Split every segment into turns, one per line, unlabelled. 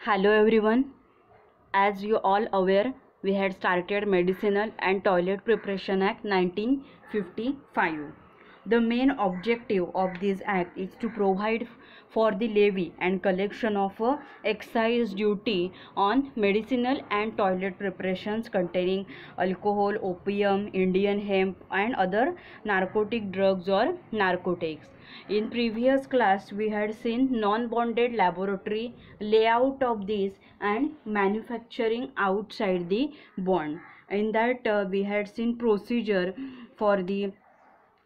Hello everyone. As you all aware, we had started Medicinal and Toilet Preparation Act 1955. The main objective of this act is to provide for the levy and collection of a excise duty on medicinal and toilet preparations containing alcohol, opium, Indian hemp and other narcotic drugs or narcotics. In previous class we had seen non-bonded laboratory, layout of this and manufacturing outside the bond. In that we had seen procedure for the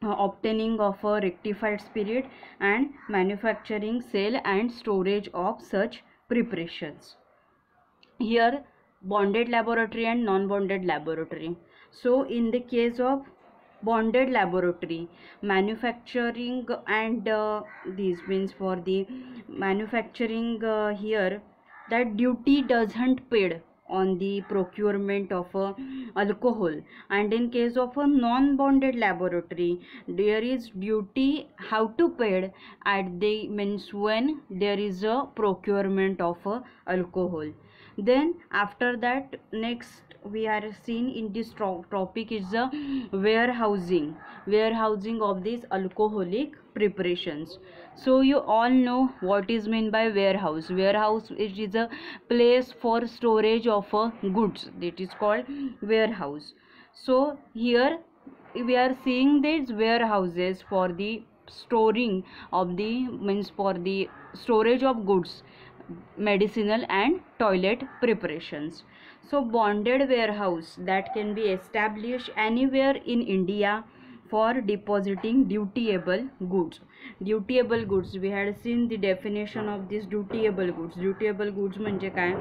obtaining of a rectified spirit and manufacturing, sale and storage of such preparations. Here bonded laboratory and non-bonded laboratory. So in the case of bonded laboratory, manufacturing and this means for the manufacturing here that duty doesn't paid on the procurement of alcohol, and in case of a non-bonded laboratory there is duty how to paid at the means when there is a procurement of alcohol. Then after that next we are seen in this topic is the warehousing of these alcoholic preparations. So you all know what is meant by warehouse. Warehouse is a place for storage of goods, that is called warehouse. So here we are seeing these warehouses for the storing of the means for the storage of goods, medicinal and toilet preparations. So bonded warehouse that can be established anywhere in India for depositing dutiable goods. Dutiable goods, we had seen the definition of this dutiable goods. Dutiable goods म्हणजे काय,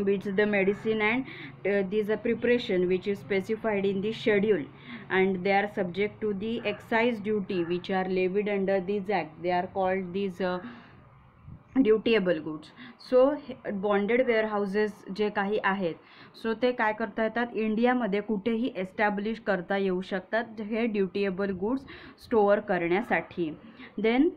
which the medicine and these are preparation which is specified in the schedule and they are subject to the excise duty which are levied under this act. They are called these dutiable goods. So bonded warehouses जे काही आहेत so ते काय करता येतात, इंडियामध्ये कुठेही establish करता येऊ शकतात हे ड्युटिएबल गुड्स स्टोअर करण्यासाठी. देन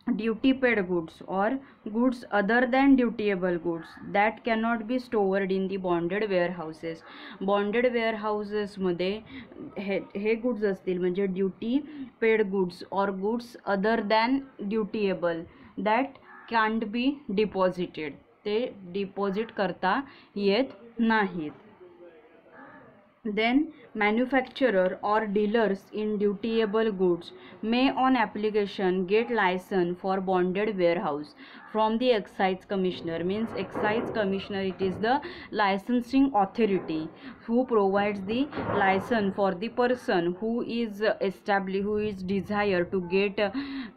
ड्युटी पेड गुड्स और goods other than dutiable goods that cannot be stored in the bonded warehouses. Bonded वेअरहाऊसेसमध्ये हे गुड्स असतील म्हणजे ड्युटी पेड गुड्स और goods other than dutiable that can't be deposited, ते deposit करता येत नाहीत. Then manufacturer or dealers in dutiable goods may on application get license for bonded warehouse from the excise commissioner. Means excise commissioner, it is the licensing authority who provides the license for the person who is desire to get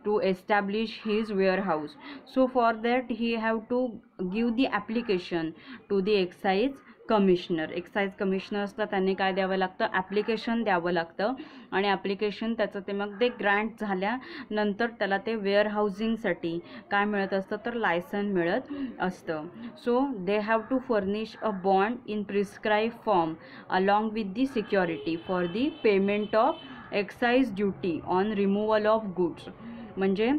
to establish his warehouse. So for that he have to give the application to the excise commissioner. Excise commissioner असतं, त्यांनी काय द्यावं लागतं, application द्यावं लागतं आणि application त्याचं ते मग ते ग्रँट झाल्यानंतर त्याला ते वेअरहाऊसिंगसाठी काय मिळत असतं तर लायसन मिळत असतं. So they have to furnish a bond in prescribe form along with the security for the payment of excise duty on removal of goods. म्हणजे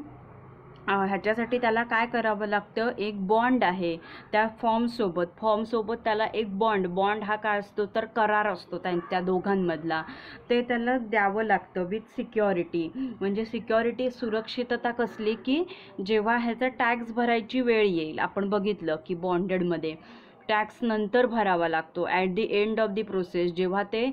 ह्याच्यासाठी त्याला काय करावं लागतं, एक बॉन्ड आहे त्या फॉर्मसोबत त्याला एक बॉन्ड हा काय असतो तर करार असतो त्या दोघांमधला, ते त्याला द्यावं लागतं विथ सिक्युरिटी. म्हणजे सिक्युरिटी सुरक्षितता कसली की जेव्हा ह्याचा टॅक्स भरायची वेळ येईल, आपण बघितलं की बॉन्डेडमध्ये टॅक्स नंतर भरावा लागतो at the end of the process. जेव्हा ते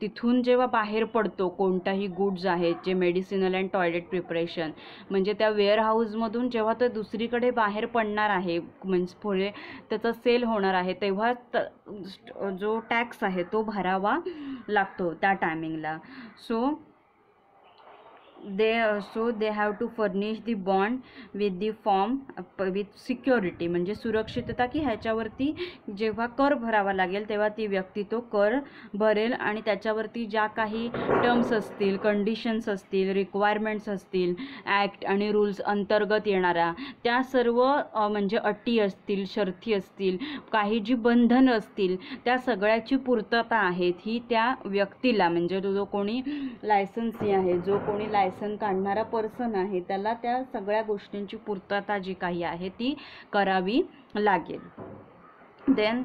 तिथून जेव्हा बाहेर पडतो कोणताही गुड्स आहेत जे मेडिसिनल अँड टॉयलेट प्रिपरेशन म्हणजे त्या वेअरहाऊसमधून जेव्हा तो दुसरीकडे बाहेर पडणार आहे म्हणजे पुढे त्याचा सेल होणार आहे तेव्हा जो टॅक्स आहे तो भरावा लागतो त्या टायमिंगला. So they have to furnish the bond with the form with security म्हणजे सुरक्षितता की ह्याच्यावरती जेव्हा कर भरावा लागेल तेव्हा ती व्यक्ती तो कर भरेल आणि त्याच्यावरती ज्या काही टर्म्स असतील, कंडिशन्स असतील, रिक्वायरमेंट्स असतील ॲक्ट आणि रूल्स अंतर्गत येणाऱ्या त्या सर्व म्हणजे अटी असतील, शर्ती असतील, काही जी बंधनं असतील त्या सगळ्याची पूर्तता आहेत ही त्या व्यक्तीला म्हणजे जो कोणी लायसन्सी आहे, जो कोणी लायसन काढणारा पर्सन आहे त्याला त्या सगळ्या गोष्टींची पूर्तता जी काही आहे ती करावी लागेल. Then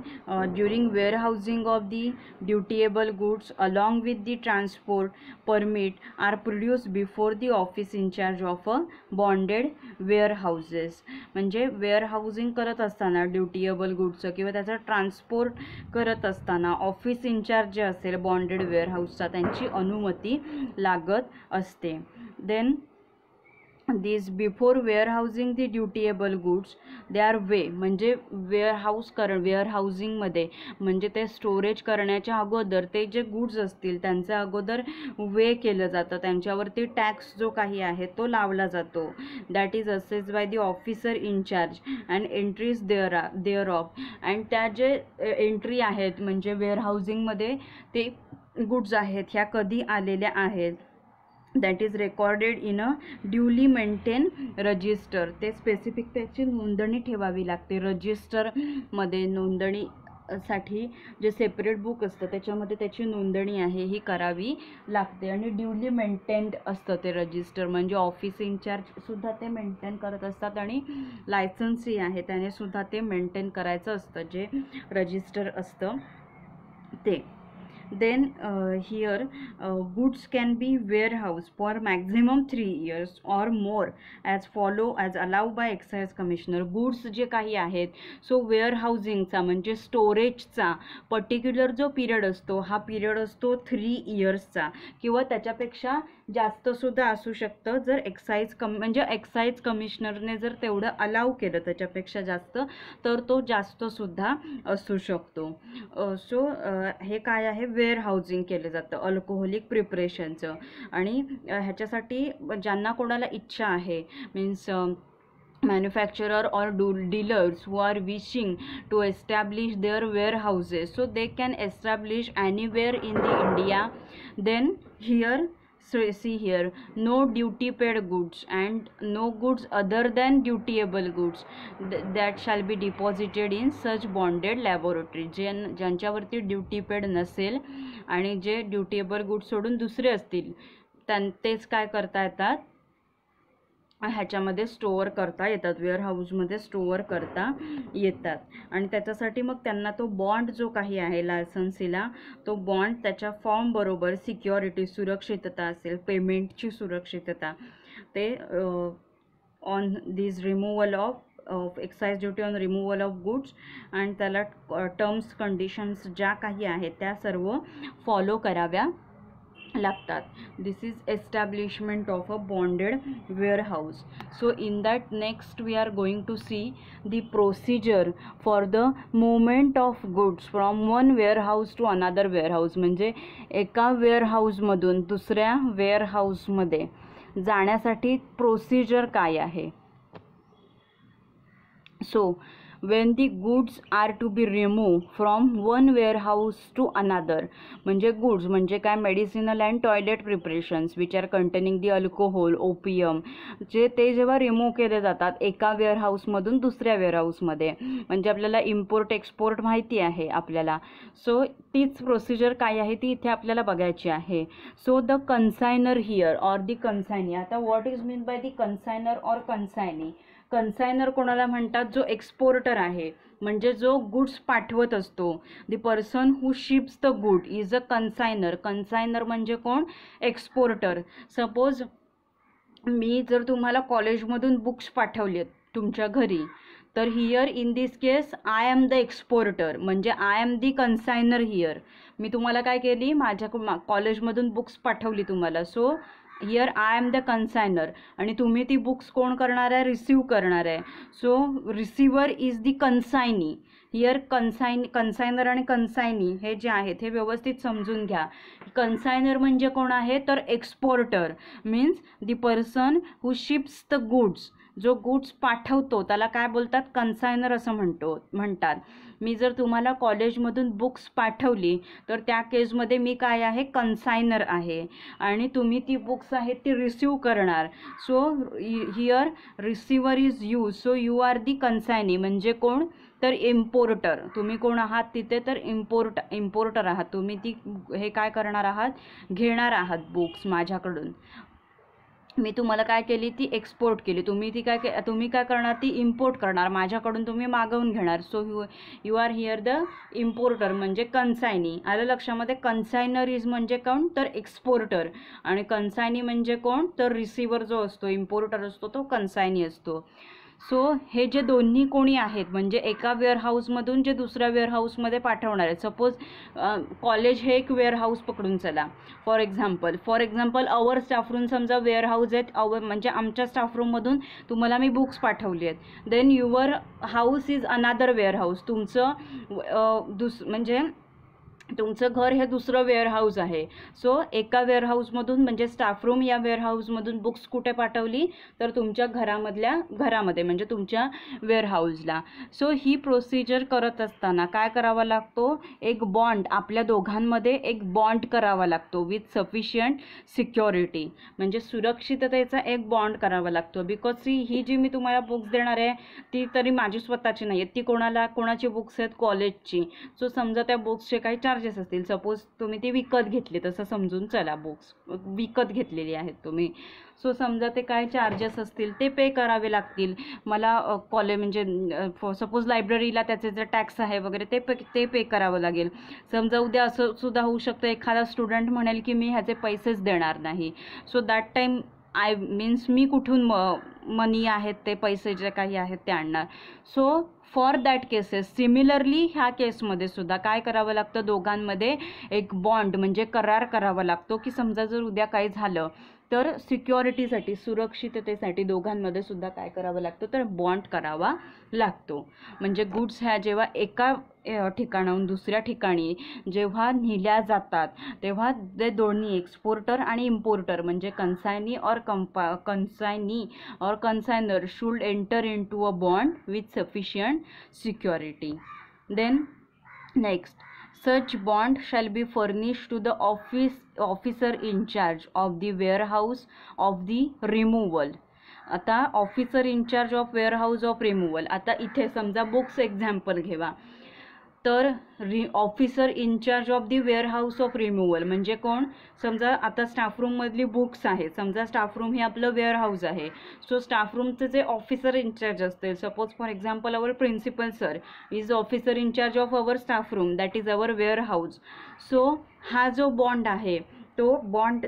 during warehousing of the dutiable goods along with the transport permit are produced before the office in charge of a bonded warehouses. म्हणजे warehousing करत असताना ड्युटिएबल गुड्सचं किंवा त्याचा ट्रान्सपोर्ट करत असताना ऑफिस इन्चार्ज जे असेल बॉन्डेड वेअरहाऊसचा त्यांची अनुमती लागत असते. Then this before warehousing the dutiable goods they are way म्हणजे वेअरहाऊसिंगमध्ये म्हणजे ते स्टोरेज करण्याच्या अगोदर ते जे गुड्स असतील त्यांचं अगोदर वे केलं जातं, त्यांच्यावरती टॅक्स जो काही आहे तो लावला जातो. That is assess by the officer incharge and entries thereof. And त्या जे एंट्री आहेत म्हणजे वेअरहाऊसिंगमध्ये ते गुड्स आहेत ह्या कधी आलेल्या आहेत that is recorded in a duly maintain register. ते स्पेसिफिक त्याची नोंदणी ठेवावी लागते. रजिस्टरमध्ये नोंदणीसाठी जे सेपरेट बुक असतं त्याच्यामध्ये त्याची नोंदणी आहे ही करावी लागते. आणि ड्युली मेंटेन्ड असतं ते रजिस्टर म्हणजे ऑफिस इन्चार्जसुद्धा ते मेंटेन करत असतात आणि लायसन्सी आहे त्याने सुद्धा ते मेंटेन करायचं असतं जे रजिस्टर असतं ते. Then here goods can be warehoused for maximum 3 years or more as allowed by excise commissioner. goods जे काही आहेत सो वेअरहाऊसिंगचा म्हणजे स्टोरेजचा पर्टिक्युलर जो पिरियड असतो हा पिरियड असतो 3 इयर्सचा किंवा त्याच्यापेक्षा जास्त सुद्धा असू शकतं जर एक्साईज कमिशनरने जर तेवढं अलाव केलं त्याच्यापेक्षा जास्त तर तो जास्त सुद्धा असू शकतो. सो हे काय आहे वेअरहाऊसिंग केलं जातं अल्कोहोलिक प्रिपरेशनचं. आणि ह्याच्यासाठी ज्यांना कोणाला इच्छा आहे means manufacturer or dealers who are wishing to establish their warehouses so they can establish anywhere in the India. Then here see here no duty paid goods and no goods other than dutiable goods that shall be deposited in such bonded laboratory. ज्यांच्यावरती duty paid नसेल आणि जे ड्युटिएबल goods सोडून दुसरे असतील तेच काय करता येतात ह्याच्यामध्ये स्टोअर करता येतात वेअरहाऊसमध्ये स्टोअर करता येतात. आणि त्याच्यासाठी मग त्यांना तो बॉन्ड जो काही आहे लायसन्सीला तो बॉन्ड त्याच्या फॉर्म बरोबर सिक्युरिटी सुरक्षितता असेल पेमेंटची सुरक्षितता ते on this removal of excise duty on removal of goods आणि त्याला टर्म्स कंडिशन्स ज्या काही आहेत त्या सर्व फॉलो कराव्या लागतात. This is establishment of a bonded warehouse. So in that next we are going to see the procedure for the movement of goods from one warehouse to another warehouse म्हणजे एका वेअरहाऊसमधून दुसऱ्या वेअरहाऊसमध्ये जाण्यासाठी प्रोसिजर काय आहे. So when the goods are to be removed from one warehouse to another म्हणजे goods म्हणजे काय medicinal and toilet preparations which are containing the alcohol opium जे ते जेव्हा रिमूव्ह केले जातात एका वेअरहाऊसमधून दुसऱ्या वेअरहाऊसमध्ये म्हणजे आपल्याला इम्पोर्ट एक्सपोर्ट माहिती आहे आपल्याला. सो तीच प्रोसिजर काय आहे ती इथे आपल्याला बघायची आहे. So the consignor here or the consignee. आता what is mean by the consignor or consignee. Consignor कोणाला म्हणतात जो एक्सपोर्टर आहे म्हणजे जो गुड्स पाठवत असतो. The person who ships the good is a consignor. Consignor म्हणजे कोण एक्सपोर्टर. सपोज मी जर तुम्हाला कॉलेजमधून बुक्स पाठवलेत तुमच्या घरी तर here in this case I am the exporter म्हणजे I am the consignor here. मी तुम्हाला काय केली माझ्या कॉलेजमधून बुक्स पाठवली तुम्हाला. So here I am the consignor आणि तुम्ही ती बुक्स कोण करणार आहे रिसीव करणार आहे. So receiver is the कन्सायनी. Here consignor आणि कन्सायनी हे जे आहेत हे व्यवस्थित समजून घ्या. कन्सायनर म्हणजे कोण आहे तर exporter means the person who ships the goods. जो गुड्स पाठवतो त्याला काय बोलतात कन्सायनर असं म्हणतात. मी जर तुम्हाला कॉलेजमधून बुक्स पाठवली तर त्या केसमध्ये मी काय आहे कन्सायनर आहे आणि तुम्ही ती बुक्स आहेत ती रिसीव करणार. So here receiver is you. So you are the consignee म्हणजे कोण तर इम्पोर्टर. तुम्ही कोण आहात तिथे तर इम्पोर्टर आहात. तुम्ही ती हे काय करणार आहात घेणार आहात बुक्स माझ्याकडून. मी तुम्हाला काय केली, ती एक्सपोर्ट केली, तुम्ही काय करणार, ती इम्पोर्ट करणार, माझ्याकडून तुम्ही मागवून घेणार. So you are here the importer म्हणजे कन्सायनी. आलं लक्षामध्ये? कन्सायनर इज म्हणजे कोण, तर एक्सपोर्टर, आणि कन्सायनी म्हणजे कोण, तर रिसिव्हर जो असतो, इम्पोर्टर असतो तो कन्सायनी असतो. सो हे जे दोन्ही कोणी आहेत म्हणजे एका वेअरहाऊसमधून जे दुसऱ्या वेअरहाऊसमध्ये पाठवणार आहेत. सपोज कॉलेज हे एक वेअरहाऊस पकडून चला. फॉर एक्झाम्पल अवर स्टाफरूम समजा वेअरहाऊस आहेत, म्हणजे आमच्या स्टाफरूममधून तुम्हाला मी बुक्स पाठवली आहेत. Then your house is another warehouse. तुमचं म्हणजे तुमचं घर हे दुसरं वेअरहाऊस आहे. सो एका वेअरहाऊसमधून म्हणजे स्टाफरूम या वेअरहाऊसमधून बुक्स कुठे पाठवली, तर तुमच्या घरामध्ये म्हणजे तुमच्या वेअरहाऊसला. सो ही प्रोसिजर करत असताना काय करावा लागतो, एक बॉन्ड, आपल्या दोघांमध्ये एक बॉन्ड करावा लागतो विथ सफिशियंट सिक्युरिटी, म्हणजे सुरक्षिततेचा एक बॉन्ड करावा लागतो. बिकॉज ही जी मी तुम्हाला बुक्स देणार आहे ती तरी माझी स्वतःची नाही आहेत, ती कोणाची बुक्स आहेत, कॉलेजची. सो समजा त्या बुक्सचे काही चार्जेस असतील, सपोज तुम्ही ती विकत घेतली, तसं समजून चला, बुक्स विकत घेतलेली आहेत तुम्ही. सो समजा ते काय चार्जेस असतील ते पे करावे लागतील मला. म्हणजे सपोज लायब्ररीला त्याचे जे टॅक्स आहे वगैरे ते पे करावं लागेल. समजा उद्या असं सुद्धा होऊ शकतं, एखादा स्टुडंट म्हणेल की मी ह्याचे पैसेच देणार नाही. सो दॅट टाईम मी कुठून मनी आहेत ते पैसे जे काही आहेत ते आणणार. So for that cases similarly ह्या केसमध्ये सुद्धा काय करावं लागतं, दोघांमध्ये एक बॉन्ड म्हणजे करार करावा लागतो की समजा जर उद्या काही झालं तर सिक्युरिटीसाठी, सुरक्षिततेसाठी दोघांमध्ये सुद्धा काय करावं लागतं, तर बॉन्ड करावा लागतो. म्हणजे गुड्स ह्या जेव्हा एका ठिकाणाहून दुसऱ्या ठिकाणी जेव्हा नेल्या जातात तेव्हा ते दोन्ही एक्सपोर्टर आणि इम्पोर्टर म्हणजे कन्सायनी और consignor should enter into a bond with sufficient security. Then next, such bond shall be furnished to the officer in charge of the warehouse of the removal. आता officer in charge of warehouse of removal. आता इथे समजा books example घेवा, तर officer incharge of the warehouse of removal म्हणजे कोण, समजा आता स्टाफरूममधली बुक्स आहेत, समजा स्टाफरूम हे आपलं वेअरहाऊस आहे. सो स्टाफरूमचे जे ऑफिसर इनचार्ज असतील, suppose for example our principal sir is officer incharge of our staffroom, that is our warehouse. So हा जो बॉन्ड आहे तो बॉन्ड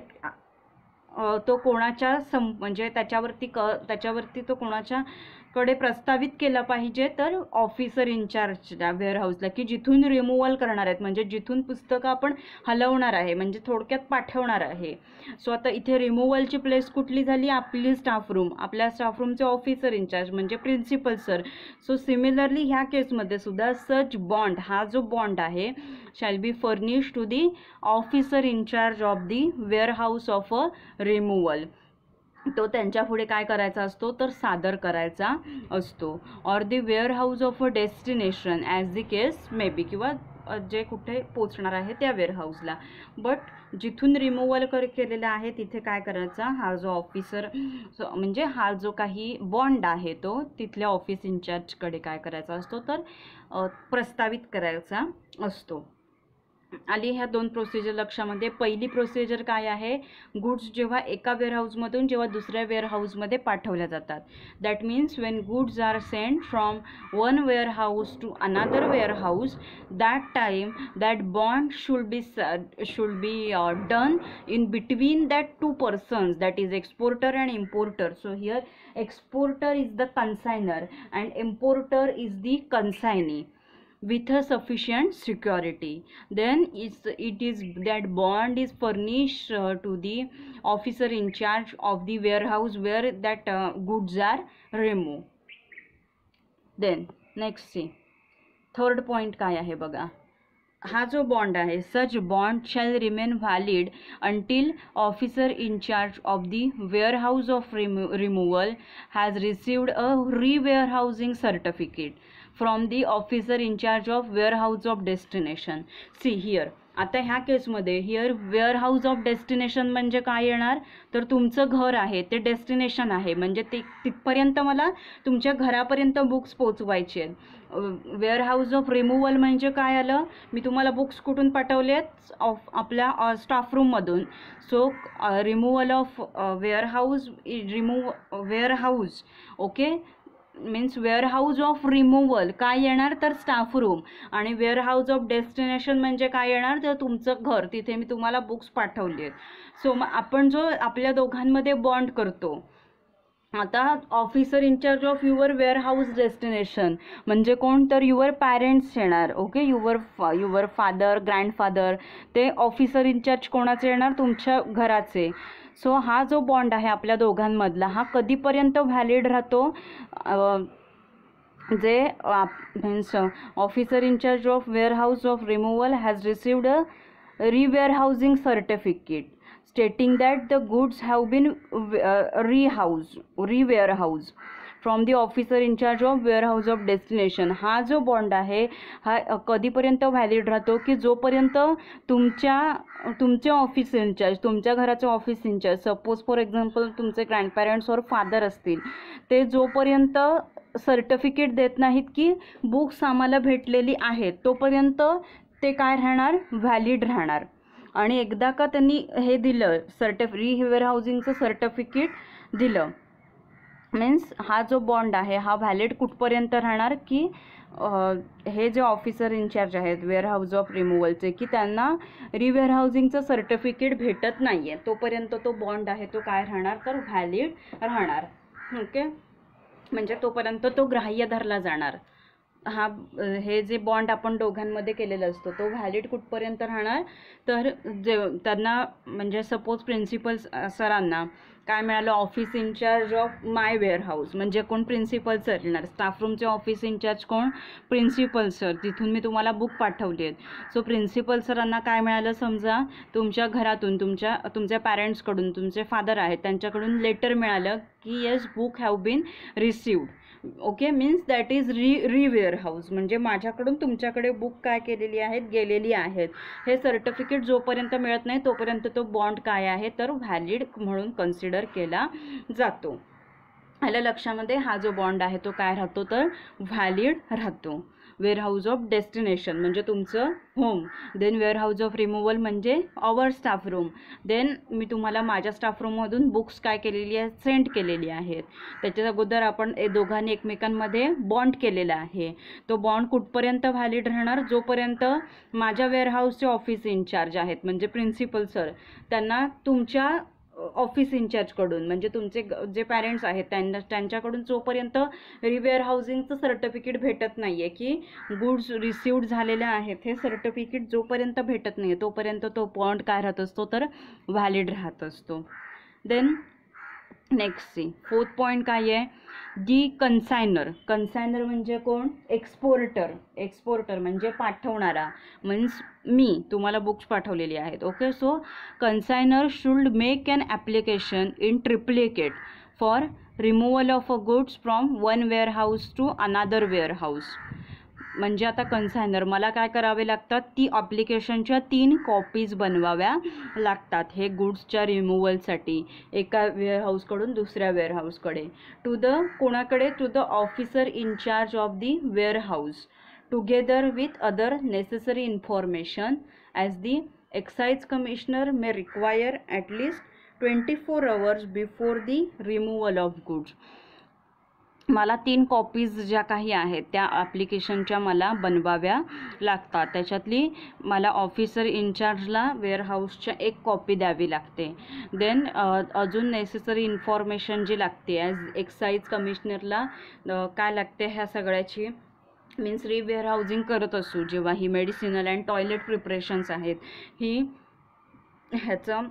तो कोणाच्या म्हणजे त्याच्यावरती तो कोणाच्याकडे प्रस्तावित केला पाहिजे, तर ऑफिसर इनचार्जच्या वेअरहाऊसला, की जिथून रिमूव्हल करणार आहेत म्हणजे जिथून पुस्तकं आपण हलवणार आहे, म्हणजे थोडक्यात पाठवणार आहे. सो आता इथे रिमूव्हलची प्लेस कुठली झाली, आपली स्टाफरूम, आपल्या स्टाफरूमचे ऑफिसर इनचार्ज म्हणजे प्रिन्सिपल सर. सो सिमिलरली ह्या केसमध्ये सुद्धा सच बॉन्ड, हा जो बॉन्ड आहे shall be furnish to the officer incharge of the warehouse of a removal. तो त्यांच्या पुढे काय करायचा असतो, तर सादर करायचा असतो. Or the warehouse of a destination as the case may be, किंवा जे कुठे पोचणार आहे त्या वेअरहाऊसला. बट जिथून रिमूव्हल केलेला आहे तिथे काय करायचा, हा जो ऑफिसर म्हणजे हा जो काही बॉन्ड आहे तो तिथल्या ऑफिस इन्चार्जकडे काय करायचा असतो, तर प्रस्तावित करायचा असतो. आली ह्या दोन प्रोसिजर लक्षामध्ये. पहिली प्रोसिजर काय आहे, गुड्स जेव्हा एका वेअरहाऊसमधून जेव्हा दुसऱ्या वेअरहाऊसमध्ये पाठवल्या जातात, that means when goods are send from one warehouse to another warehouse, that time that bond should be done in between that two persons, that is exporter and importer. So here exporter is the consignor and importer is the consignee with a sufficient security. Then it is that bond is furnished to the officer in charge of the warehouse where that goods are removed. Then next see, third point काय आहे बघा, हा जो bond आहे, such bond shall remain valid until officer in charge of the warehouse of removal has received a re-warehousing certificate from the officer in charge of warehouse of destination. See here, आता ह्या केसमध्ये here warehouse of destination म्हणजे काय येणार, तर तुमचं घर आहे ते डेस्टिनेशन आहे, म्हणजे ते तिथपर्यंत मला तुमच्या घरापर्यंत बुक्स पोचवायचे आहेत. वेअर हाऊस ऑफ रिमूव्हल म्हणजे काय आलं, मी तुम्हाला बुक्स कुठून पाठवलेत, आपल्या स्टाफ रूममधून. So removal of warehouse okay means warehouse of removal काय येणार, तर स्टाफ रूम. आणि वेअर हाऊस ऑफ डेस्टिनेशन म्हणजे काय येणार, तर तुमचं घर, तिथे मी तुम्हाला बुक्स पाठवली आहेत. सो मग आपण जो आपल्या दोघांमध्ये बॉन्ड करतो, आता officer in-charge of your warehouse destination म्हणजे कोण, तर युअर पॅरेंट्स येणार. ओके, युअर फादर, ग्रँडफादर, ते ऑफिसर इन्चार्ज कोणाचे येणार, तुमच्या घराचे. सो हा जो बॉन्ड आहे आपल्या दोघांमधला, हा कधीपर्यंत व्हॅलिड राहतो, जे means officer in-charge of warehouse of removal has received a re-warehousing certificate stating that the goods have been re-warehoused from the officer in-charge of warehouse of destination. हा जो bond आहे हा कधीपर्यंत valid राहतो, की जोपर्यंत तुमचे office incharge, तुमच्या घराचे office incharge, suppose for example तुमचे ग्रँडपॅरेंट्स और फादर असतील, ते जोपर्यंत सर्टिफिकेट देत नाहीत की बुक्स आम्हाला भेटलेली आहेत, तोपर्यंत ते काय राहणार, व्हॅलिड राहणार. आणि एकदा का त्यांनी हे दिलं, रिवेअर हाऊसिंगचं सर्टिफिकेट दिलं, मीन्स हा जो बॉन्ड आहे हा व्हॅलिड कुठपर्यंत राहणार, की हे जे ऑफिसर इन्चार्ज आहेत वेअर हाऊस ऑफ रिमूव्हलचे, की त्यांना रिवेअर हाऊसिंगचं सर्टिफिकेट भेटत नाही आहे, तोपर्यंत तो बॉन्ड आहे तो काय राहणार, तर व्हॅलिड राहणार. ओके, म्हणजे तोपर्यंत तो ग्राह्य धरला जाणार. हा हे जे बॉन्ड आपण दोघांमध्ये केलेला असतो तो व्हॅलिड कुठपर्यंत राहणार, तर जे त्यांना म्हणजे सपोज प्रिन्सिपल सरांना काय मिळालं, office incharge of my warehouse म्हणजे कोण, प्रिन्सिपल सर येणार. स्टाफ रूमचे ऑफिस इन्चार्ज कोण, प्रिन्सिपल सर, तिथून मी तुम्हाला बुक पाठवली आहेत. सो प्रिन्सिपल सरांना काय मिळालं, समजा तुमच्या घरातून तुमच्या पॅरेंट्सकडून, तुमचे फादर आहेत त्यांच्याकडून लेटर मिळालं की yes book have been received. Okay, means that is re-warehouse म्हणजे माझ्याकडून तुमच्याकडे बुक काय केलेली आहेत, गेलेली आहेत. हे सर्टिफिकेट जोपर्यंत मिळत नाही तोपर्यंत तो बॉन्ड काय आहे, तर व्हॅलिड म्हणून कन्सिडर केला जातो. आलं लक्षामध्ये, हा जो बॉन्ड आहे तो काय राहतो, तर व्हॅलिड राहतो. वेअर हाऊस ऑफ डेस्टिनेशन म्हणजे तुमचं home, then warehouse of removal म्हणजे आवर स्टाफ रूम, देन मी तुम्हाला माझ्या स्टाफ रूममधून बुक्स काय केलेली आहेत, सेंड केलेली आहेत. त्याच्या अगोदर आपण दोघांनी एकमेकांमध्ये बॉन्ड केलेला आहे. तो बॉन्ड कुठपर्यंत व्हॅलिड राहणार, जोपर्यंत माझ्या वेअर हाऊसचे ऑफिस इन्चार्ज आहेत म्हणजे प्रिन्सिपल सर, त्यांना तुमच्या ऑफिस इन्चार्जकडून म्हणजे तुमचे जे पॅरेंट्स आहेत त्यांच्याकडून जोपर्यंत रिवेअर हाऊसिंगचं सर्टिफिकेट भेटत नाही आहे, की गुड्स रिसिव्ड झालेल्या आहेत, हे सर्टिफिकेट जोपर्यंत भेटत नाही आहे तोपर्यंत तो बॉन्ड काय राहत असतो, तर व्हॅलिड राहत असतो. Then next C, fourth point काय आहे, दी कन्सायनर. कन्सायनर म्हणजे कोण, एक्सपोर्टर म्हणजे पाठवणारा, मीन्स मी तुम्हाला बुक्स पाठवलेली आहेत. Okay, so consignor should make an application in triplicate for removal of a goods from one warehouse to another warehouse. म्हणजे आता कन्सायनर मला काय करावे लागतात, ती ॲप्लिकेशनच्या 3 कॉपीज बनवाव्या लागतात हे गुड्सच्या रिमूव्हलसाठी, एका वेअरहाऊसकडून दुसऱ्या वेअरहाऊसकडे, कोणाकडे, to the officer in-charge of the warehouse, together with other necessary information as the excise commissioner may require at least 24 hours before the removal of goods. मला 3 कॉपीज ज्या काही आहेत त्या ॲप्लिकेशनच्या मला बनवाव्या लागतात. त्याच्यातली मला ऑफिसर इन्चार्जला वेअरहाऊसच्या 1 कॉपी द्यावी लागते. देन अजून नेसेसरी इन्फॉर्मेशन जी लागते ॲज एक्साइज कमिशनरला काय लागते ह्या सगळ्याची, मीन्स वेअरहाऊसिंग करत असू जेव्हा ही मेडिसिनल अँड टॉयलेट प्रिपरेशन्स आहेत, ही ह्याचं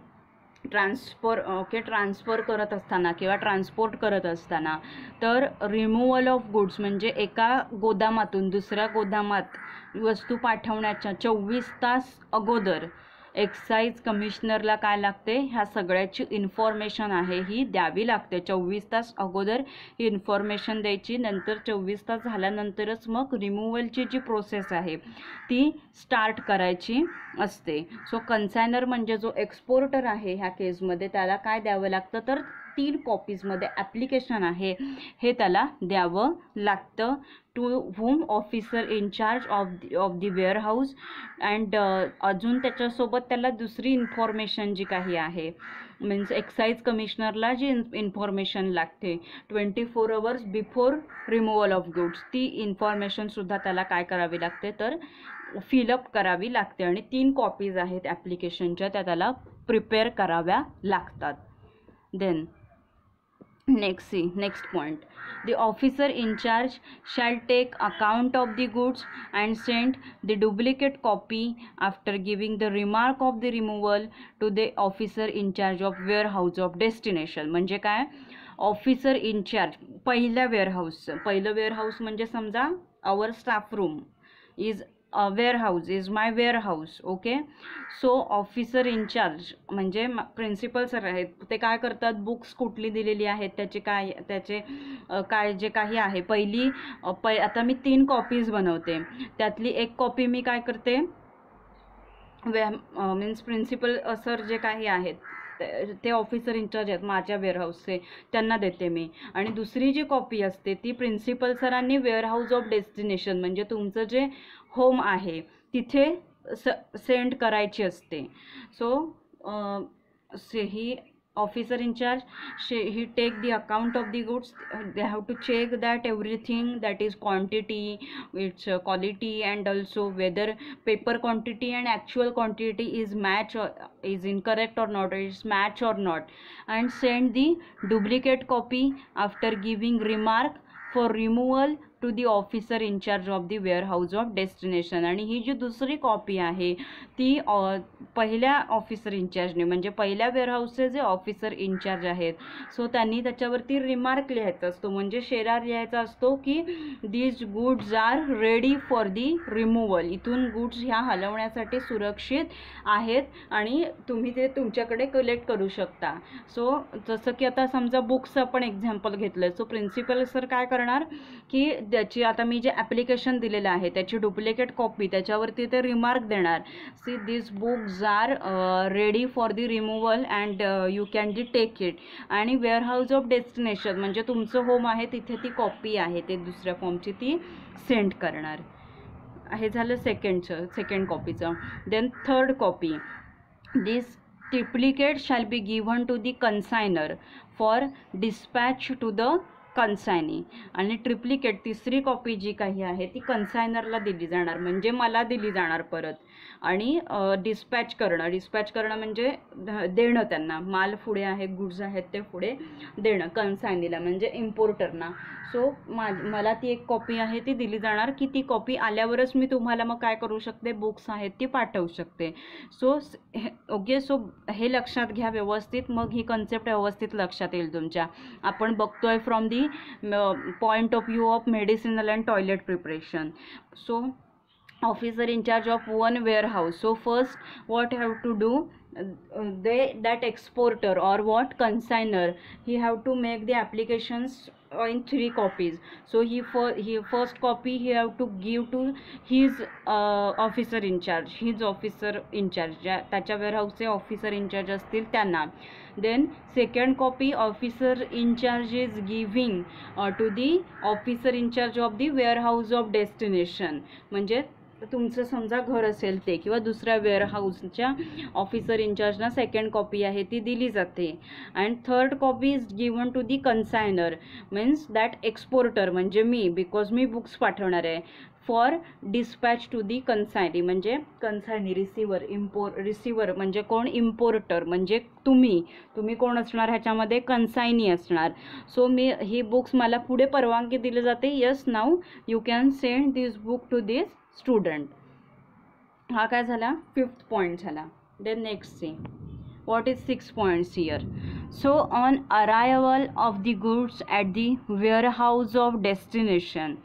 ट्रान्सफर करत असताना किंवा ट्रान्सपोर्ट करत असताना, तर रिमूव्हल ऑफ गुड्स म्हणजे एका गोदामातून दुसऱ्या गोदामात वस्तू पाठवण्याच्या 24 तास अगोदर एक्साईज कमिशनरला काय लागते, ह्या सगळ्याची इन्फॉर्मेशन आहे ही द्यावी लागते. 24 तास अगोदर ही इन्फॉर्मेशन द्यायची. नंतर 24 तास झाल्यानंतरच मग रिमूव्हलची जी प्रोसेस आहे ती स्टार्ट करायची असते. सो कन्सायनर म्हणजे जो एक्सपोर्टर आहे ह्या केसमध्ये त्याला काय द्यावं लागतं, तर 3 कॉपीजमध्ये ॲप्लिकेशन आहे हे त्याला द्यावं लागतं. To whom officer in charge of the warehouse and अजून त्याच्यासोबत त्याला दुसरी इन्फॉर्मेशन जी काही आहे मीन्स एक्साईज कमिशनरला जी इन्फॉर्मेशन लागते 24 hours before removal of goods, ती इन्फॉर्मेशनसुद्धा त्याला काय करावी लागते, तर फिलअप करावी लागते. आणि 3 कॉपीज आहेत ॲप्लिकेशनच्या त्या त्याला प्रिपेअर कराव्या लागतात. Then next point, the officer in charge shall take account of the goods and send the duplicate copy after giving the remark of the removal to the officer in charge of warehouse of destination. म्हणजे काय, officer in charge पहिलं warehouse म्हणजे समजा our staff room is warehouse is my warehouse. Okay, so officer in charge म्हणजे principal sir आहेत, ते काय करतात, बुक्स कुठली दिलेली आहेत त्याचे काय जे काही आहे आता मी 3 कॉपीज बनवते, त्यातली एक कॉपी मी काय करते मीन्स प्रिन्सिपल सर जे काही आहेत ते ऑफिसर इंचार्ज आहेत माझ्या वेअरहाऊसचे, त्यांना देते मी. आणि दुसरी जी कॉपी असते ती प्रिन्सिपल सरांनी वेअरहाऊस ऑफ डेस्टिनेशन म्हणजे तुमचं जे होम आहे तिथे सेंड करायची असते. So he officer in charge, he take the account of the goods. They have to check that everything, that is quantity, its quality, and also whether paper quantity and actual quantity is match or is incorrect or not, is match or not, and send the duplicate copy after giving remark for removal to the officer in charge of the warehouse of destination. आणि ही जी दुसरी copy आहे ती पहिल्या officer इन्चार्जने म्हणजे पहिल्या वेअरहाऊसचे जे officer in-charge आहेत so त्यांनी त्याच्यावरती रिमार्क लिहायचा असतो, म्हणजे शेरा लिहायचा असतो की these goods are ready for the removal. इथून गुड्स ह्या हलवण्यासाठी सुरक्षित आहेत आणि तुम्ही ते तुमच्याकडे कलेक्ट करू शकता. सो जसं की आता समजा बुक्स आपण एक्झाम्पल घेतलं, सो प्रिन्सिपल सर काय करणार की त्याची आता मी जे ॲप्लिकेशन दिलेलं आहे त्याची डुप्लिकेट कॉपी त्याच्यावरती ते रिमार्क देणार, see this books are ready for the removal and you can the take it. आणि वेअरहाऊस ऑफ डेस्टिनेशन म्हणजे तुमचं होम आहे तिथे ती कॉपी आहे ते दुसऱ्या फॉर्मची ती सेंड करणार. हे झालं सेकंड कॉपीचं. Then third copy, this triplicate shall be given to the consignor for dispatch to the consignee. आणि ट्रिप्लिकेट तिसरी कॉपी जी काही आहे ती कन्सायनरला दिली जाणार म्हणजे मला दिली जाणार परत. आणि डिस्पॅच करणं म्हणजे देणं, त्यांना माल पुढे आहे, गुड्स आहेत ते पुढे देणं कन्सायनीला म्हणजे इम्पोर्टरना. सो मला ती एक कॉपी आहे ती दिली जाणार की ती कॉपी आल्यावरच मी तुम्हाला मग काय करू शकते, बुक्स आहेत ती पाठवू शकते. सो ओके, सो हे लक्षात घ्या व्यवस्थित, मग ही कन्सेप्ट व्यवस्थित लक्षात येईल तुमच्या. आपण बघतोय from the point of view of medicinal and toilet preparation. So officer in charge of one warehouse. So first what have to do, that exporter or what consigner, he have to make the applications in 3 copies. So he first copy he have to give to his officer in charge, त्याच्या वेअरहाऊसचे officer in-charge असतील त्यांना. then second copy officer in charge is giving to the officer in charge of the warehouse of destination. म्हणजे तुमचं समजा घर असेल ते किंवा दुसऱ्या वेअरहाऊसच्या ऑफिसर इन्चार्जना सेकंड कॉपी आहे ती दिली जाते. And third copy is given to the consignor means that exporter म्हणजे मी, बिकॉज मी बुक्स पाठवणार आहे, for dispatch to the consignee म्हणजे कन्सायनी रिसिवर म्हणजे कोण, इम्पोर्टर म्हणजे तुम्ही कोण असणार ह्याच्यामध्ये, कन्सायनी असणार. सो मी ही बुक्स मला पुढे परवानगी दिली जाते, yes now you can send this book to this student. हा काय झाला, 5th पॉईंट झाला. Then next see what is 6 points here. So on arrival of the goods at the warehouse of destination,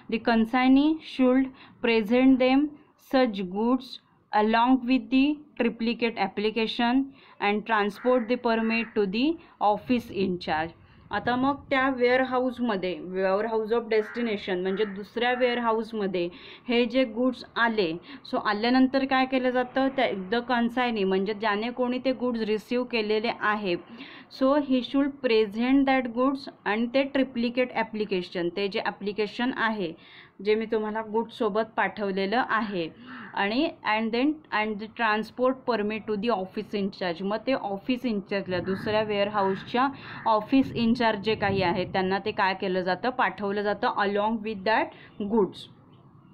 the consignee should present them such goods along with the triplicate application and transport the permit to the office in charge. आता मग त्या warehouse of destination म्हणजे दुसऱ्या वेअरहाऊसमध्ये हे जे goods आले, so आल्यानंतर काय केलं जातं, त्या द कन्सायनी म्हणजे ज्याने कोणी ते गुड्स रिसीव केलेले आहे, so he should present that goods आणि ते ट्रिप्लिकेट ॲप्लिकेशन, ते जे ॲप्लिकेशन आहे जे मी तुम्हाला गुड्ससोबत पाठवलेलं आहे, आणि and the transport permit to the office incharge. मग ते ऑफिस इन्चार्जला, दुसऱ्या वेअरहाऊसच्या ऑफिस इन्चार्ज जे काही आहेत त्यांना ते काय केलं जातं, पाठवलं जातं अलॉंग विथ दॅट गुड्स.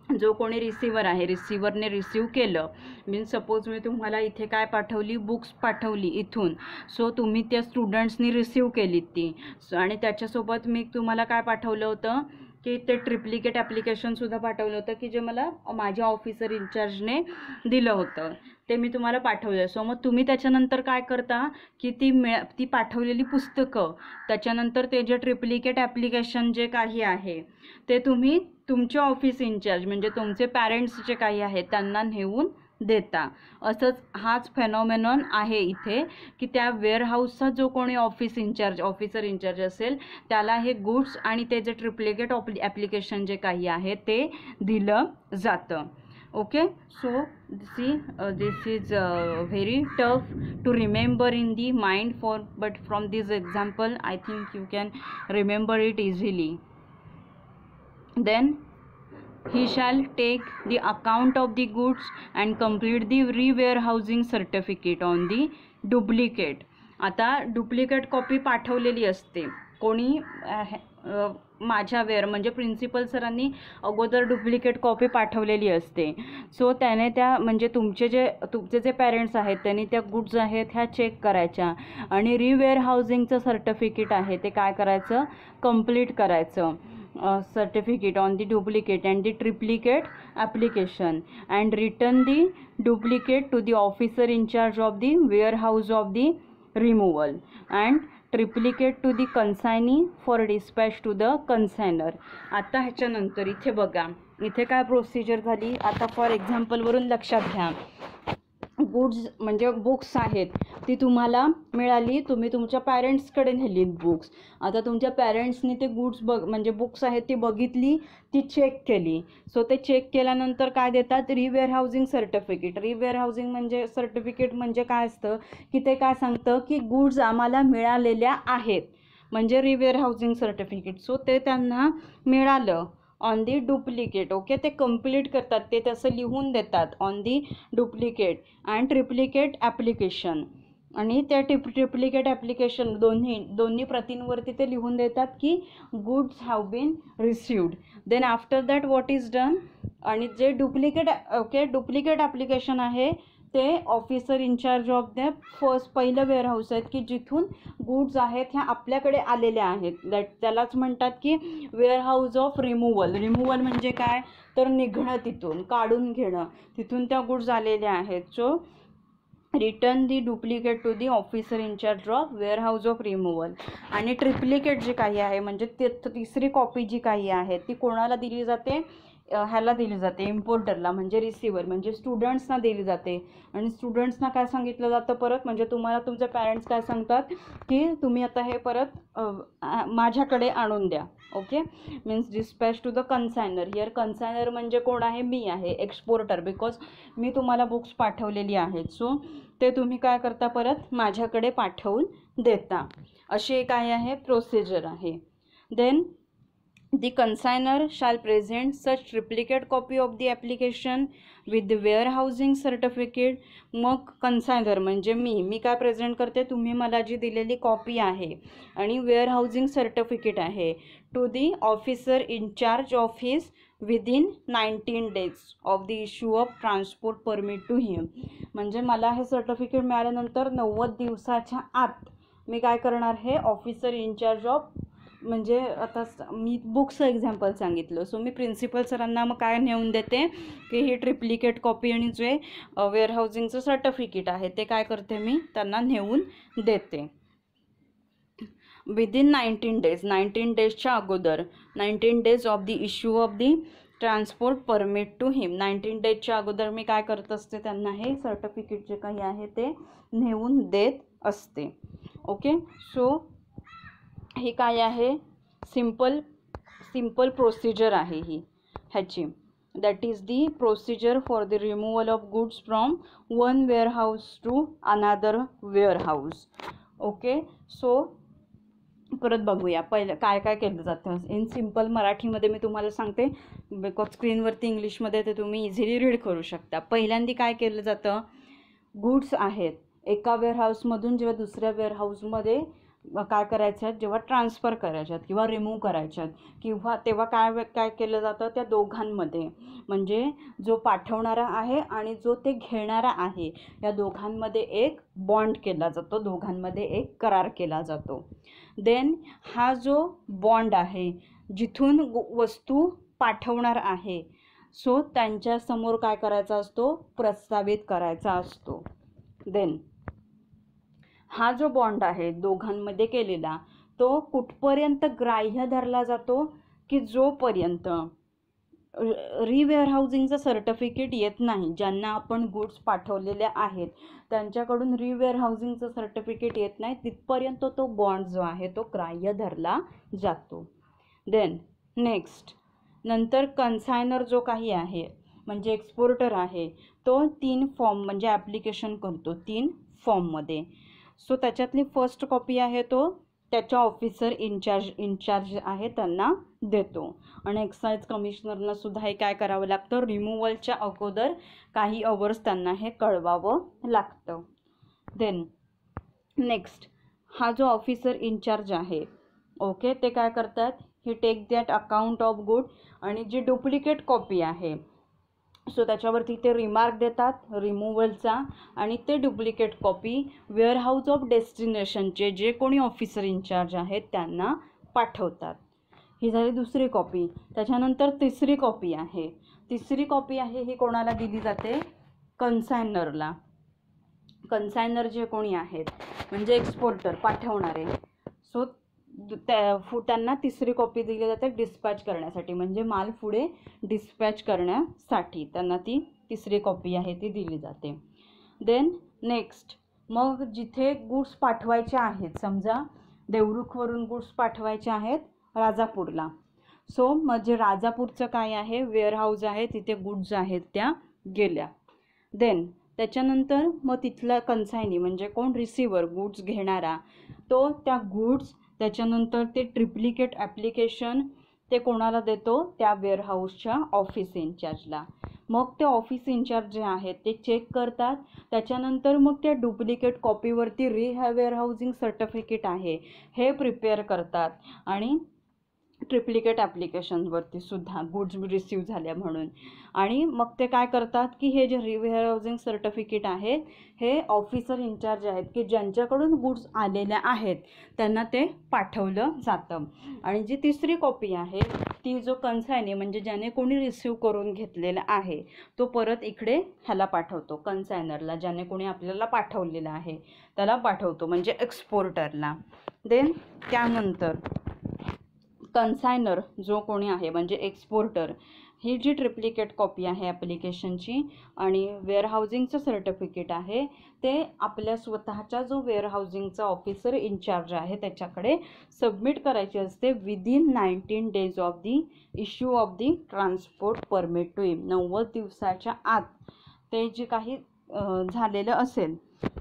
जो कोणी रिसिवर आहे, रिसिवरने रिसीव केलं, मीन्स सपोज मी तुम्हाला इथे काय पाठवली, बुक्स पाठवली इथून, सो तुम्ही त्या स्टुडंट्सनी रिसीव केली ती, आणि त्याच्यासोबत मी तुम्हाला काय पाठवलं होतं की ते ट्रिप्लिकेट ॲप्लिकेशनसुद्धा पाठवलं होतं की जे मला माझ्या ऑफिसर इन्चार्जने दिलं होतं, ते मी तुम्हाला पाठवलं. सो मग तुम्ही त्याच्यानंतर काय करता की ती पाठवलेली पुस्तकं, त्याच्यानंतर ते जे ट्रिप्लिकेट ॲप्लिकेशन जे काही आहे ते तुम्ही तुमचे ऑफिस इन्चार्ज म्हणजे तुमचे पॅरेंट्स जे काही आहेत त्यांना नेऊन देता. असंच हाच फेनॉमेनॉन आहे इथे की त्या वेअरहाऊसचा जो कोणी ऑफिसर इन्चार्ज असेल त्याला हे गुड्स आणि ते जे ट्रिप्लिकेट ॲप्लिकेशन जे काही आहे ते दिलं जातं. Okay, so this is very tough to remember in the mind but from this example I think you can remember it easily. Then he shall take the account of the goods and complete the re-warehousing certificate on the duplicate. आता duplicate copy पाठवलेली असते कोणी माझ्या म्हणजे principal सरांनी अगोदर duplicate copy पाठवलेली असते. सो त्याने त्या म्हणजे तुमचे जे पेरेंट्स आहेत त्यांनी त्या गुड्स आहेत ह्या चेक करायच्या आणि रिवेअरहाऊसिंगचं सर्टिफिकेट आहे ते काय करायचं, कंप्लीट करायचं. Certificate on the duplicate and the triplicate application and return the duplicate to the officer in charge of the warehouse of the removal and triplicate to the consignee for dispatch to the consigner. आता ह्याच्यानंतर इथे बघा इथे काय procedure झाली. आता for एक्झाम्पलवरून लक्षात घ्या, goods म्हणजे बुक्स आहेत ती तुम्हाला मिळाली, तुम्ही तुमच्या पॅरेंट्सकडे नेलीत बुक्स. आता तुमच्या पॅरेंट्सनी ते गुड्स म्हणजे बुक्स आहेत ती बघितली, ती चेक केली. सो ते चेक केल्यानंतर काय देतात, रिवेअरहाऊसिंग सर्टिफिकेट. रिवेअरहाऊसिंग म्हणजे सर्टिफिकेट म्हणजे काय असतं की ते काय सांगतं की गुड्स आम्हाला मिळालेल्या आहेत, म्हणजे रिवेअरहाऊसिंग सर्टिफिकेट. सो ते त्यांना मिळालं ऑन दी डुप्लिकेट. ओके, ते कंप्लीट करतात, ते तसं लिहून देतात on the duplicate and triplicate application. आणि त्या ट्रिप्लिकेट ॲप्लिकेशन दोन्ही प्रतींवरती ते लिहून देतात की goods have been received. Then after that what is done, आणि जे डुप्लिकेट ॲप्लिकेशन आहे ते ऑफिसर इन्चार्ज ऑफ द पहिलं वेअरहाऊस आहेत की जिथून गुड्स आहेत ह्या आपल्याकडे आलेल्या आहेत, त्यालाच म्हणतात की वेअरहाऊस ऑफ रिमूव्हल. रिमूव्हल म्हणजे काय तर निघणं, तिथून काढून घेणं, तिथून त्या गुड्स आलेल्या आहेत. So return the duplicate to the officer in-charge of warehouse of removal. आणि ट्रिप्लिकेट जे काही आहे म्हणजे तिसरी कॉपी जी काही आहे ती कोणाला दिली जाते, ह्याला दिली जाते इम्पोर्टरला म्हणजे रिसिवर म्हणजे स्टुडंट्सना दिली जाते. आणि स्टुडंट्सना काय सांगितलं जातं परत, म्हणजे तुम्हाला तुमचे पॅरेंट्स काय सांगतात की तुम्ही आता हे परत माझ्याकडे आणून द्या. Okay, means dispatch to the consignor. Here consignor म्हणजे कोण आहे, मी आहे, एक्सपोर्टर, बिकॉज मी तुम्हाला बुक्स पाठवलेली आहेत. सो ते तुम्ही काय करता, परत माझ्याकडे पाठवून देता. अशी काय आहे प्रोसिजर आहे. Then the consignor shall present such triplicate copy of the application with the warehousing certificate. मग कन्सायनर म्हणजे मी काय प्रेझेंट करते, तुम्ही मला जी दिलेली कॉपी आहे आणि वेअरहाऊसिंग सर्टिफिकेट आहे to the officer in-charge of his within 19 days of the issue of transport permit to him. म्हणजे मला हे सर्टिफिकेट मिळाल्यानंतर 90 दिवसाच्या आत मी काय करणार, हे ऑफिसर इन्चार्ज ऑफ म्हणजे आता मी बुक्सचं एक्झाम्पल सांगितलं. सो मी प्रिन्सिपल सरांना मग काय नेऊन देते की ही ट्रिप्लिकेट कॉपी आणि जे वेअरहाऊसिंगचं सर्टिफिकेट आहे ते काय करते, मी त्यांना नेऊन देते विदिन 19 days. 19 daysच्या अगोदर, 19 days of the issue of the transport permit to him. 19 डेजच्या अगोदर मी काय करत असते, त्यांना हे सर्टिफिकेट जे काही आहे ते नेऊन देत असते. ओके, सो ही काय आहे, सिम्पल प्रोसिजर आहे ही ह्याची. That is the procedure for the removal of goods from one warehouse to another warehouse. Okay, so परत बघूया पहिलं काय काय केलं जातं इन सिम्पल मराठीमध्ये मी तुम्हाला सांगते, बिकॉज स्क्रीनवरती इंग्लिशमध्ये ते तुम्ही इझिली रीड करू शकता. पहिल्यांदा काय केलं जातं, गुड्स आहेत एका वेअरहाऊसमधून जेव्हा दुसऱ्या वेअरहाऊसमध्ये काय करायच्यात, जेव्हा ट्रान्सफर करायच्यात किंवा रिमूव्ह करायच्यात, किंवा तेव्हा काय केलं जातं, त्या दोघांमध्ये म्हणजे जो पाठवणारा आहे आणि जो ते घेणारा आहे या दोघांमध्ये एक बॉन्ड केला जातो, दोघांमध्ये एक करार केला जातो. देन हा जो बॉन्ड आहे, जिथून वस्तू पाठवणार आहे, सो त्यांच्यासमोर काय करायचा असतो, प्रस्तावित करायचा असतो. देन हा जो बॉन्ड आहे दोघांमध्ये केलेला, तो कुठपर्यंत ग्राह्य धरला जातो, की जोपर्यंत रिवेअरहाऊसिंगचं सर्टिफिकेट येत नाही, ज्यांना आपण गुड्स पाठवलेले आहेत त्यांच्याकडून रिवेअरहाऊसिंगचं सर्टिफिकेट येत नाही, तिथपर्यंत तो बॉन्ड जो आहे तो ग्राह्य धरला जातो. देन नेक्स्ट, नंतर कन्सायनर जो काही आहे म्हणजे एक्सपोर्टर आहे, तो 3 फॉर्म म्हणजे ॲप्लिकेशन करतो 3 फॉर्ममध्ये. सो त्याच्यातली फर्स्ट कॉपी आहे तो त्याच्या ऑफिसर इन्चार्ज आहे त्यांना देतो. आणि एक्साईज कमिशनरला सुद्धा हे काय करावं लागतं, रिमूव्हलच्या अगोदर काही अवर्स त्यांना हे कळवावं लागतं. देन नेक्स्ट, हा जो ऑफिसर इन्चार्ज आहे, ओके, ते काय करतात, he take that account of good, आणि जी डुप्लिकेट कॉपी आहे सो त्याच्यावरती ते रिमार्क देतात रिमूव्हलचा, आणि ते डुप्लिकेट कॉपी वेअरहाऊस ऑफ डेस्टिनेशनचे जे कोणी ऑफिसर इन्चार्ज आहेत त्यांना पाठवतात. ही झाली दुसरी कॉपी. त्याच्यानंतर तिसरी कॉपी आहे. तिसरी कॉपी आहे ही कोणाला दिली जाते, कन्सायनरला. कन्सायनर जे कोणी आहेत म्हणजे एक्सपोर्टर पाठवणारे, सो त्यांना तिसरी कॉपी दिली जाते डिस्पॅच करण्यासाठी, म्हणजे माल पुढे डिस्पॅच करण्यासाठी त्यांना ती तिसरी कॉपी आहे ती दिली जाते. देन नेक्स्ट, मग जिथे गुड्स पाठवायचे आहेत, समजा देवरुखवरून गुड्स पाठवायचे आहेत राजापूरला, सो मग जे राजापूरचं काय आहे वेअरहाऊस आहे तिथे गुड्स आहेत त्या गेल्या. देन त्याच्यानंतर मग तिथला कन्सायनी म्हणजे कोण, रिसिवर गुड्स घेणारा, तो त्या गुड्स त्याच्यानंतर ते ट्रिप्लिकेट ॲप्लिकेशन ते कोणाला देतो, त्या वेअरहाऊसच्या ऑफिस इन्चार्जला. मग ते ऑफिस इन्चार्ज जे आहेत ते चेक करतात. त्याच्यानंतर मग त्या डुप्लिकेट कॉपीवरती वेअरहाऊसिंग सर्टिफिकेट आहे हे प्रिपेअर करतात, आणि ट्रिप्लिकेट ॲप्लिकेशनवरती सुद्धा गुड्स रिसीव्ह झाल्या म्हणून. आणि मग ते काय करतात की हे जे रिवेअरहाऊसिंग सर्टिफिकेट आहे हे ऑफिसर इन्चार्ज आहेत की ज्यांच्याकडून गुड्स आलेल्या आहेत त्यांना ते पाठवलं जातं. आणि जी तिसरी कॉपी आहे ती जो कन्सायनी म्हणजे ज्याने कोणी रिसीव्ह करून घेतलेला आहे तो परत इकडे ह्याला पाठवतो, कन्सायनरला, ज्याने कोणी आपल्याला पाठवलेलं आहे त्याला पाठवतो म्हणजे एक्सपोर्टरला. देन त्यानंतर कन्सायनर जो कोणी आहे म्हणजे एक्सपोर्टर, ही जी ट्रिप्लिकेट कॉपी आहे ॲप्लिकेशनची आणि वेअरहाऊसिंगचं सर्टिफिकेट आहे ते आपल्या स्वतःच्या जो वेअरहाऊसिंगचा ऑफिसर इन्चार्ज आहे त्याच्याकडे सबमिट करायची असते within 19 days of the issue of the transport permit to him. 90 दिवसाच्या आत ते जे काही झालेलं असेल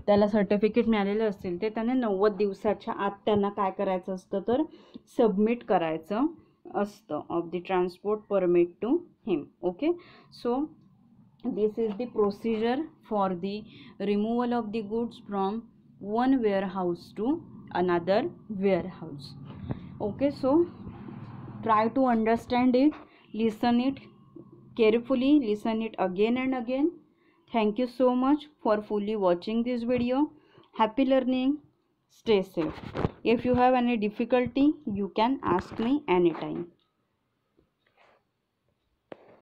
त्याला सर्टिफिकेट मिळालेलं असेल ते त्याने 90 दिवसाच्या आत त्यांना काय करायचं असतं तर सबमिट करायचं असतं of the transport permit to him. Okay, so this is the procedure for the removal of the goods from one warehouse to another warehouse. Okay, so try to understand it, listen it carefully, listen it again and again. Thank you so much for fully watching this video. Happy learning, stay safe. If you have any difficulty you can ask me anytime.